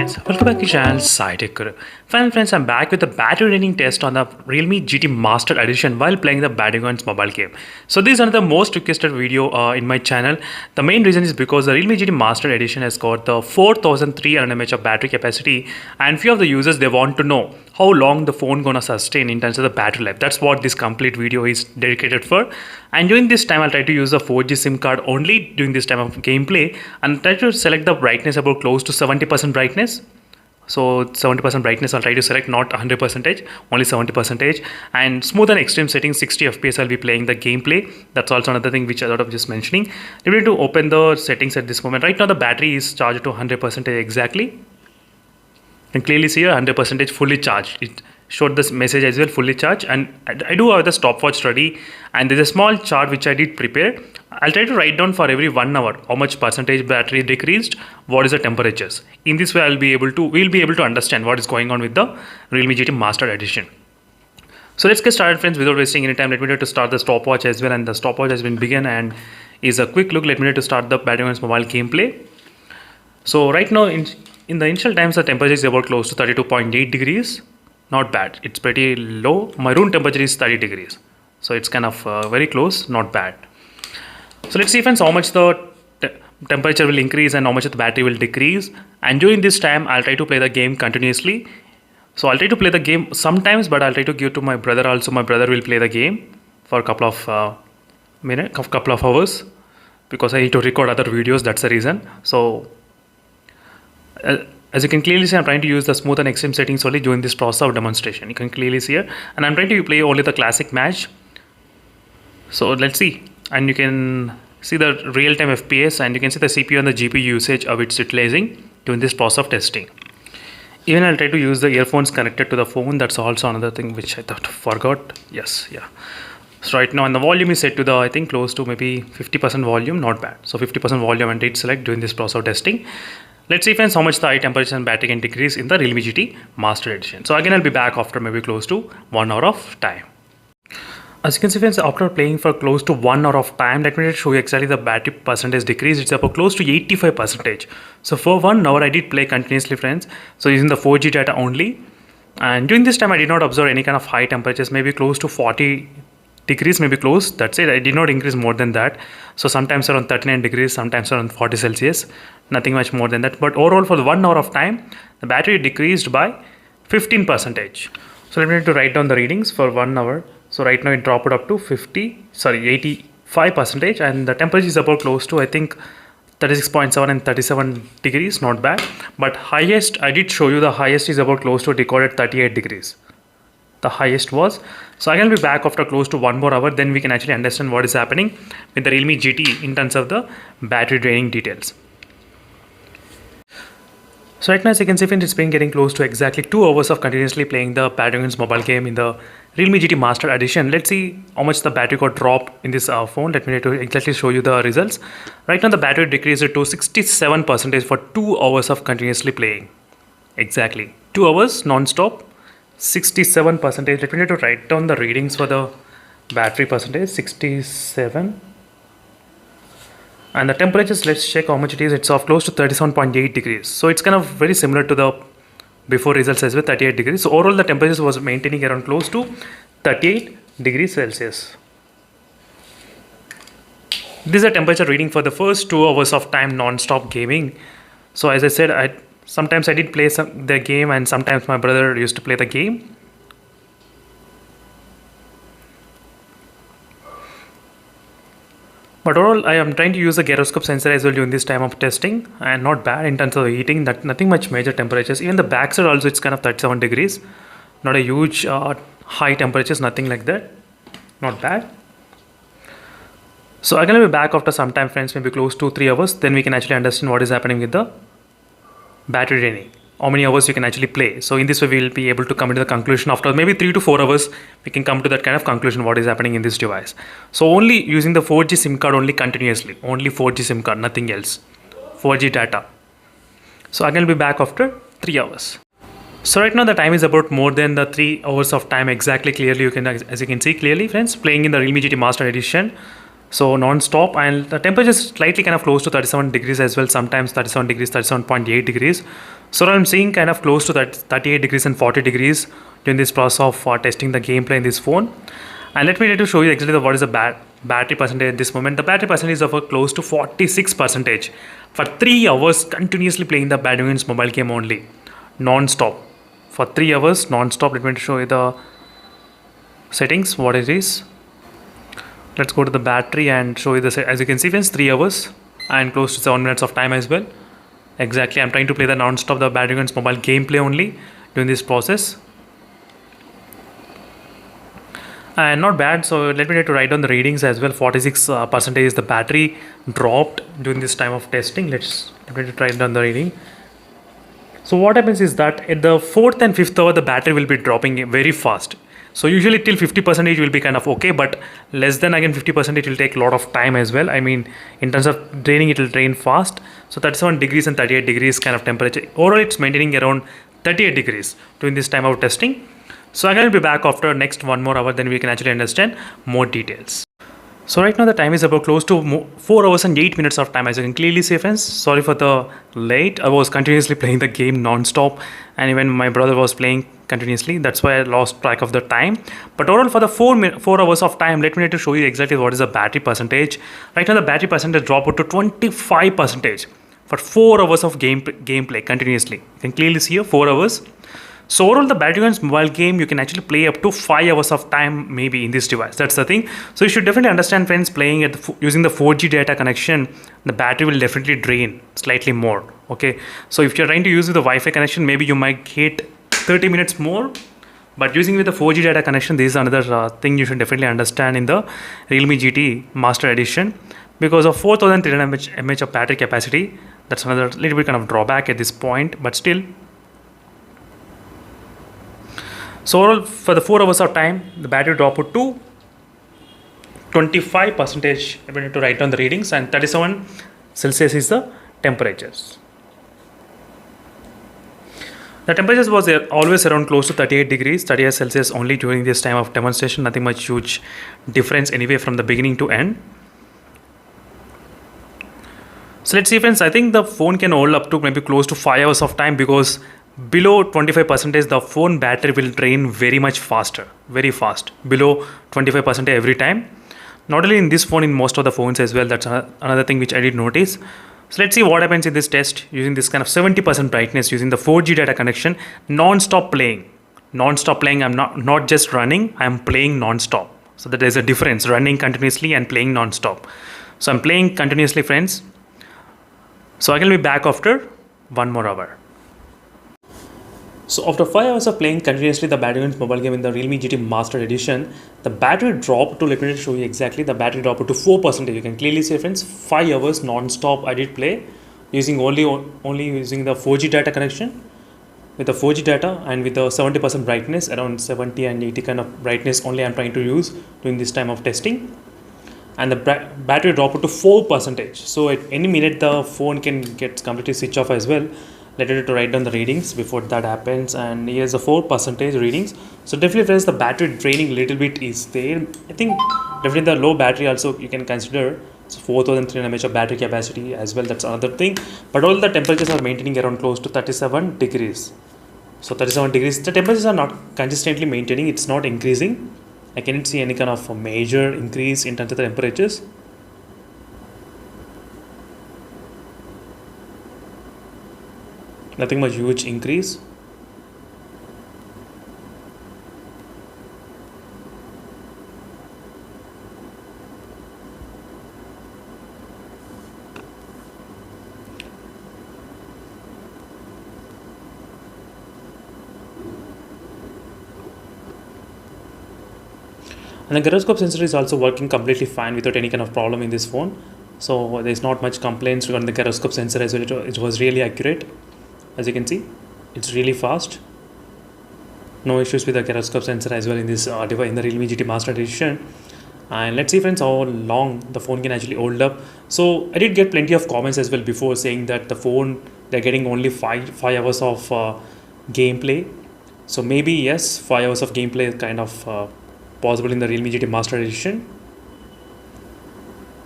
friends, welcome back to channel SciTech Guru. Finally friends, I'm back with the battery draining test on the Realme GT Master Edition while playing the Battlegrounds mobile game. So this is another most requested video in my channel. The main reason is because the Realme GT Master Edition has got the 4300 mAh of battery capacity, and few of the users, they want to know how long the phone gonna sustain in terms of the battery life. That's what this complete video is dedicated for. And during this time, I'll try to use the 4G SIM card only during this time of gameplay, and try to select the brightness about close to 70% brightness. So 70% brightness I'll try to select, not 100%, only 70%. And smooth and extreme settings 60 FPS I'll be playing the gameplay. That's also another thing which I thought of just mentioning. You need to open the settings at this moment. Right now the battery is charged to 100% exactly. You can clearly see 100% fully charged. It showed this message as well, fully charged. And I do have the stopwatch ready, and there's a small chart which I did prepare. I'll try to write down for every 1 hour how much percentage battery decreased, what is the temperatures. In this way we'll be able to understand what is going on with the Realme GT Master Edition. So let's get started friends. Without wasting any time, let me try to start the stopwatch as well, and the stopwatch has been begun and is a quick look. Let me try to start the Battlegrounds mobile gameplay. So right now in the initial times the temperature is about close to 32.8 degrees. Not bad, it's pretty low. My room temperature is 30 degrees, so it's kind of very close, not bad. So let's see friends how much the temperature will increase and how much the battery will decrease. And during this time I'll try to play the game continuously. So I'll try to play the game sometimes, but I'll try to give to my brother also. My brother will play the game for a couple of hours, because I need to record other videos, that's the reason. So as you can clearly see, I'm trying to use the smooth and extreme settings only during this process of demonstration. You can clearly see here, and I'm trying to play only the classic match. So let's see, and you can see the real-time FPS, and you can see the CPU and the GPU usage of it's utilizing during this process of testing. Even I'll try to use the earphones connected to the phone. That's also another thing which I thought forgot. Yes, yeah. So right now, and the volume is set to the, I think, close to maybe 50% volume, not bad. So 50% volume and hit select during this process of testing. Let's see friends how much the high temperature and battery can decrease in the Realme GT Master Edition. So again, I'll be back after maybe close to 1 hour of time. As you can see friends, after playing for close to 1 hour of time, let me show you exactly the battery percentage decrease. It's about close to 85%. So for 1 hour I did play continuously friends, so using the 4G data only. And during this time I did not observe any kind of high temperatures, maybe close to 40 degrees, maybe close, that's it. I did not increase more than that. So sometimes around 39 degrees, sometimes around 40 Celsius, nothing much more than that. But overall for the 1 hour of time, the battery decreased by 15%. So let me try to write down the readings for 1 hour. So right now it dropped up to 85%, and the temperature is about close to, I think, 36.7 and 37 degrees, not bad. But highest, I did show you the highest is about close to recorded 38 degrees. The highest was. So I will be back after close to 1 more hour, then we can actually understand what is happening with the Realme GT in terms of the battery draining details. So right now, as you can see, it's been getting close to exactly 2 hours of continuously playing the Battlegrounds mobile game in the Realme GT Master Edition. Let's see how much the battery got dropped in this phone. Let me exactly show you the results. Right now the battery decreased to 67% for 2 hours of continuously playing. Exactly 2 hours non-stop, 67%. Let me to write down the readings for the battery percentage. 67. And the temperatures, let's check how much it is. It's of close to 37.8 degrees. So it's kind of very similar to the before results as well, 38 degrees. So overall the temperatures was maintaining around close to 38 degrees Celsius. This is a temperature reading for the first 2 hours of time non-stop gaming. So as I said, sometimes I did play the game, and sometimes my brother used to play the game. But overall, I am trying to use the gyroscope sensor as well during this time of testing, and not bad in terms of the heating. That nothing much major temperatures. Even the backside also, it's kind of 37 degrees. Not a huge high temperatures, nothing like that. Not bad. So I'm gonna be back after some time, friends, maybe close to 3 hours. Then we can actually understand what is happening with the battery draining. How many hours you can actually play. So in this way, we will be able to come to the conclusion after maybe 3 to 4 hours. We can come to that kind of conclusion what is happening in this device. So only using the 4G SIM card only continuously, only 4G SIM card, nothing else. 4G data. So I'm going to be back after 3 hours. So right now the time is about more than the 3 hours of time exactly. Clearly you can, as you can see clearly friends, playing in the Realme GT Master Edition. So non-stop, and the temperature is slightly kind of close to 37 degrees as well, sometimes 37 degrees, 37.8 degrees. So I'm seeing kind of close to that 38 degrees and 40 degrees during this process of testing the gameplay in this phone. And let me try to show you exactly what is the battery percentage at this moment. The battery percentage is of close to 46 percentage for 3 hours continuously playing the Badminton's mobile game only, non-stop. For 3 hours non-stop. Let me show you the settings, what it is. Let's go to the battery and show you this. As you can see friends, 3 hours and close to 7 minutes of time as well. Exactly, I'm trying to play the non-stop the Badminton's mobile gameplay only during this process. And not bad. So let me try to write down the readings as well. 46 percentage is the battery dropped during this time of testing. Let me try to write down the reading. So what happens is that at the 4th and 5th hour the battery will be dropping very fast. So usually till 50% will be kind of okay, but less than again 50% it will take a lot of time as well. I mean, in terms of draining, it will drain fast. So 37 degrees and 38 degrees kind of temperature. Overall, it's maintaining around 38 degrees during this time of testing. So I'm going to be back after next 1 more hour, then we can actually understand more details. So right now the time is about close to 4 hours and 8 minutes of time, as you can clearly see friends. Sorry for the late. I was continuously playing the game non-stop, and even my brother was playing continuously. That's why I lost track of the time. But overall for the 4 hours of time, let me need to show you exactly what is the battery percentage. Right now the battery percentage dropped to 25 percentage for 4 hours of gameplay continuously. You can clearly see here 4 hours. So overall the Badminton's mobile game you can actually play up to 5 hours of time maybe in this device. That's the thing. So you should definitely understand friends, playing at using the 4G data connection, the battery will definitely drain slightly more. Okay, so if you're trying to use with the Wi-Fi connection, maybe you might get 30 minutes more, but using with the 4G data connection, this is another thing you should definitely understand in the Realme GT Master Edition. Because of 4300 mAh of battery capacity, that's another little bit kind of drawback at this point, but still. So overall for the 4 hours of time, the battery dropped to 25 percentage. I need to write down the readings, and 37 Celsius is the temperatures. The temperatures was always around close to 38 degrees, 38 Celsius only during this time of demonstration. Nothing much huge difference anyway from the beginning to end. So let's see friends, I think the phone can hold up to maybe close to 5 hours of time, because below 25% the phone battery will drain very much faster, very fast, below 25% every time. Not only in this phone, in most of the phones as well. That's another thing which I did notice. So let's see what happens in this test using this kind of 70% brightness, using the 4G data connection, non-stop playing. Non-stop playing, I'm not just running, I'm playing non-stop. So that there's a difference, running continuously and playing non-stop. So I'm playing continuously friends. So I can be back after 1 more hour. So after 5 hours of playing continuously the Badminton's mobile game in the Realme GT Master Edition, the battery dropped to, let me show you exactly, the battery dropped to 4%. You can clearly see friends, 5 hours non-stop I did play using only using the 4G data connection. With the 4G data and with the 70% brightness, around 70 and 80 kind of brightness only I'm trying to use during this time of testing. And the battery dropped to 4%. So at any minute the phone can get completely switch off as well. Let it to write down the readings before that happens, and here's the 4% readings. So definitely friends, the battery draining a little bit is there. I think definitely the low battery also you can consider. So 4300 mAh of battery capacity as well, that's another thing. But all the temperatures are maintaining around close to 37 degrees. So 37 degrees, the temperatures are not consistently maintaining, it's not increasing. I cannot see any kind of a major increase in terms of the temperatures. Nothing much huge increase. And the gyroscope sensor is also working completely fine without any kind of problem in this phone. So there's not much complaints regarding the gyroscope sensor as well. It was really accurate. As you can see, it's really fast. No issues with the gyroscope sensor as well in this device, in the Realme GT Master Edition. And let's see friends how long the phone can actually hold up. So I did get plenty of comments as well before saying that the phone, they're getting only 5 hours of gameplay. So maybe yes, 5 hours of gameplay is kind of possible in the Realme GT Master Edition.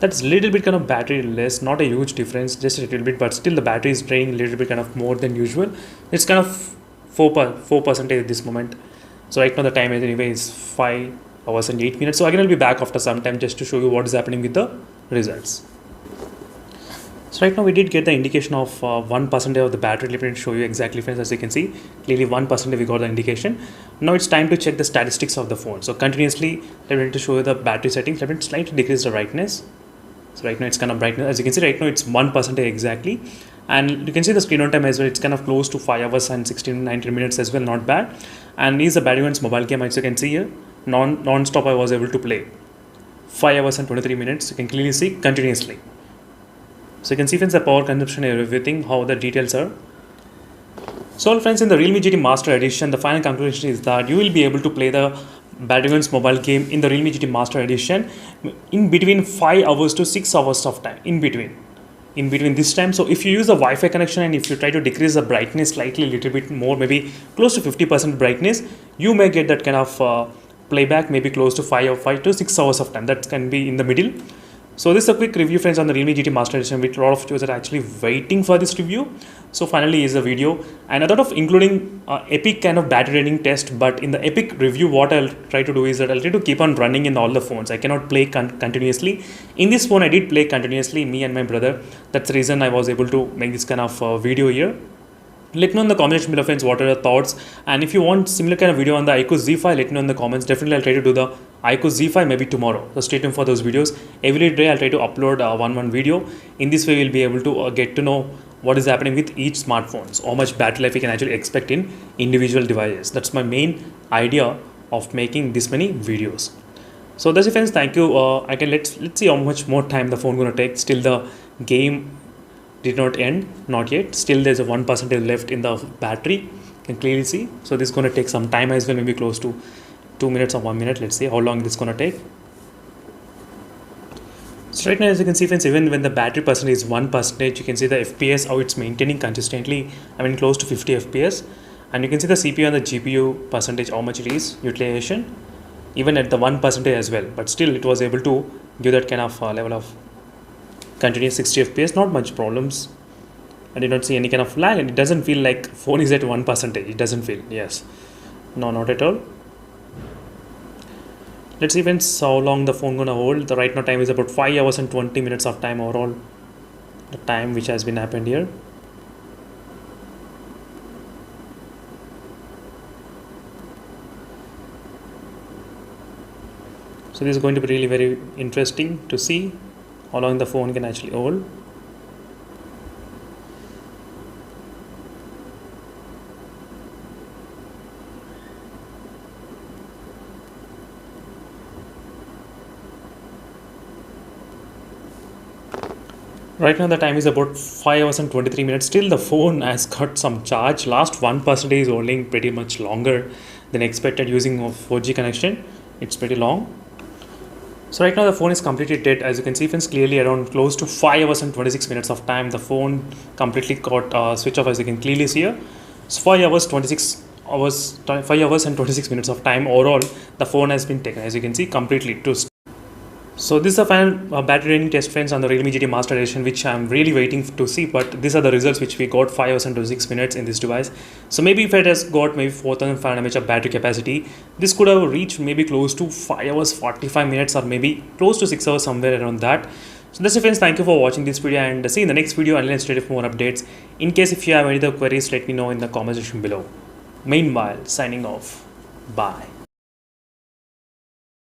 That's little bit kind of battery less, not a huge difference, just a little bit, but still the battery is draining a little bit kind of more than usual. It's kind of 4% at this moment. So right now the time anyway is 5 hours and 8 minutes. So again I'll be back after some time just to show you what is happening with the results. So right now we did get the indication of 1% of the battery. Let me show you exactly, friends. As you can see, clearly 1% we got the indication. Now it's time to check the statistics of the phone. So continuously, let me to show you the battery settings. Let me slightly decrease the brightness. So right now it's kind of brightness. As you can see, right now it's 1% exactly. And you can see the screen on time as well. It's kind of close to 5 hours and 19 minutes as well. Not bad. And is the Battlegrounds mobile game, as you can see here. Non-stop I was able to play. 5 hours and 23 minutes. You can clearly see continuously. So you can see, friends, the power consumption and everything, how the details are. So friends, in the Realme GT Master Edition, the final conclusion is that you will be able to play the Battlegrounds mobile game in the Realme GT Master Edition in between 5 hours to 6 hours of time, in between this time. So if you use the Wi-Fi connection and if you try to decrease the brightness slightly, a little bit more, maybe close to 50% brightness, you may get that kind of playback, maybe close to 5 to 6 hours of time. That can be in the middle. So this is a quick review, friends, on the Realme GT Master Edition, which a lot of users are actually waiting for this review. So finally is a video, and I thought of including Epic kind of battery draining test, but in the Epic review what I'll try to do is that I'll try to keep on running in all the phones. I cannot play continuously. In this phone I did play continuously, me and my brother. That's the reason I was able to make this kind of video here. Let me know in the comment section below, friends, what are your thoughts, and if you want similar kind of video on the iQOO Z5, let me know in the comments. Definitely I'll try to do the iQOO Z5 maybe tomorrow, so stay tuned for those videos. Every day I'll try to upload one video. In this way we'll be able to get to know what is happening with each smartphone, so how much battery life we can actually expect in individual devices. That's my main idea of making this many videos. So that's it, friends. Thank you. Let's see how much more time the phone gonna take. Still the game did not end, not yet. Still there's a 1% left in the battery, you can clearly see. So this is going to take some time as well, maybe close to 2 minutes or 1 minute. Let's see how long this is going to take. So right now, as you can see, friends, even when the battery percentage is 1%, you can see the FPS, how it's maintaining consistently, close to 50 FPS. And you can see the CPU and the GPU percentage, how much it is utilization, even at the 1% as well. But still it was able to give that kind of level of continuous 60 FPS, not much problems. I did not see any kind of lag, and it doesn't feel like phone is at 1%. It doesn't feel, yes, no, not at all. Let's see, friends, how long the phone gonna hold. The right now time is about 5 hours and 20 minutes of time overall, the time which has been happened here. So this is going to be really very interesting to see how long the phone can actually hold. Right now the time is about 5 hours and 23 minutes. Still the phone has got some charge. Last 1% is holding pretty much longer than expected using a 4G connection. It's pretty long. So right now the phone is completely dead. As you can see, friends, clearly around close to 5 hours and 26 minutes of time the phone completely got switch off, as you can clearly see here. So 5 hours and 26 minutes of time overall the phone has been taken, as you can see, completely to. So this is the final battery draining test, friends, on the Realme GT Master Edition, which I'm really waiting to see. But these are the results which we got, 5 hours and 26 minutes in this device. So maybe if it has got maybe 4500 mAh battery capacity, this could have reached maybe close to 5 hours 45 minutes or maybe close to 6 hours, somewhere around that. So that's it, friends. Thank you for watching this video, and see you in the next video until next for more updates. In case if you have any other queries, let me know in the comment section below. Meanwhile, signing off. Bye.